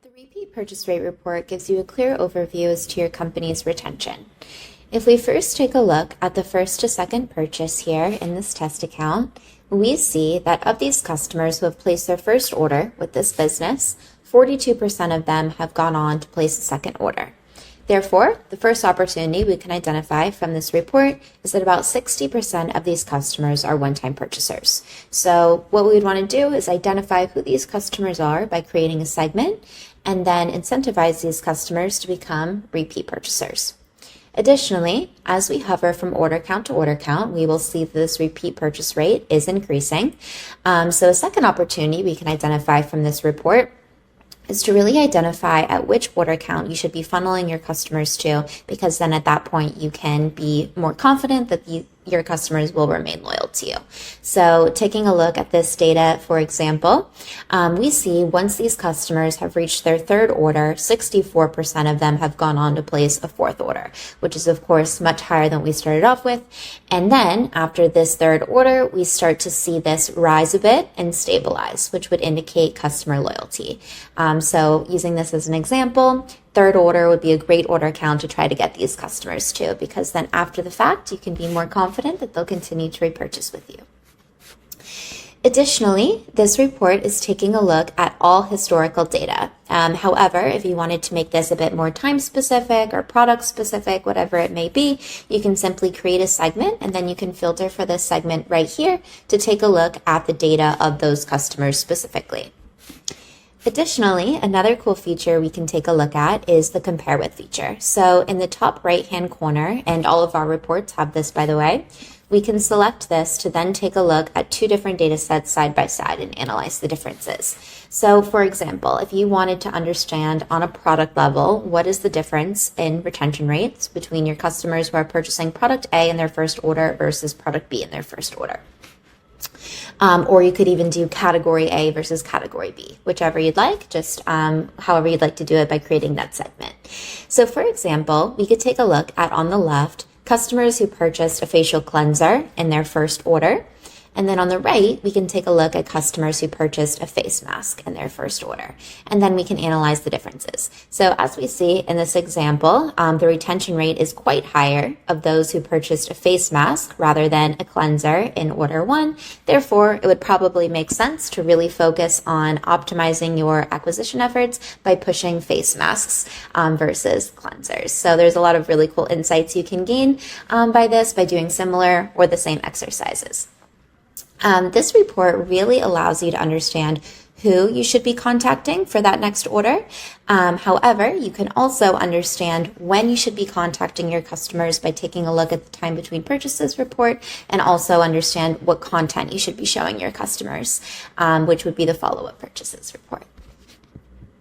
The repeat purchase rate report gives you a clear overview as to your company's retention. If we first take a look at the first to second purchase here in this test account, we see that of these customers who have placed their first order with this business, 42% of them have gone on to place a second order. Therefore, the first opportunity we can identify from this report is that about 60% of these customers are one-time purchasers. So what we would want to do is identify who these customers are by creating a segment and then incentivize these customers to become repeat purchasers. Additionally, as we hover from order count to order count, we will see that this repeat purchase rate is increasing. So a second opportunity we can identify from this report is to really identify at which order count you should be funneling your customers to, because then at that point you can be more confident that your customers will remain loyal to you. So taking a look at this data, for example, we see once these customers have reached their third order, 64% of them have gone on to place a fourth order, which is of course much higher than we started off with. And then after this third order, we start to see this rise a bit and stabilize, which would indicate customer loyalty. So using this as an example, third order would be a great order count to try to get these customers to, because then after the fact, you can be more confident that they'll continue to repurchase with you. Additionally, this report is taking a look at all historical data. However, if you wanted to make this a bit more time specific or product specific, whatever it may be, you can simply create a segment and then you can filter for this segment right here to take a look at the data of those customers specifically. Additionally, another cool feature we can take a look at is the compare with feature. So in the top right-hand corner, and all of our reports have this by the way, we can select this to then take a look at two different data sets side by side and analyze the differences. So for example, if you wanted to understand on a product level, what is the difference in retention rates between your customers who are purchasing product A in their first order versus product B in their first order. Or you could even do category A versus category B, whichever you'd like, just however you'd like to do it by creating that segment. So for example, we could take a look at on the left, customers who purchased a facial cleanser in their first order. And then on the right, we can take a look at customers who purchased a face mask in their first order. And then we can analyze the differences. So as we see in this example, the retention rate is quite higher of those who purchased a face mask rather than a cleanser in order one. Therefore, it would probably make sense to really focus on optimizing your acquisition efforts by pushing face masks versus cleansers. So there's a lot of really cool insights you can gain by doing similar or the same exercises. This report really allows you to understand who you should be contacting for that next order. However, you can also understand when you should be contacting your customers by taking a look at the time between purchases report and also understand what content you should be showing your customers, which would be the follow-up purchases report.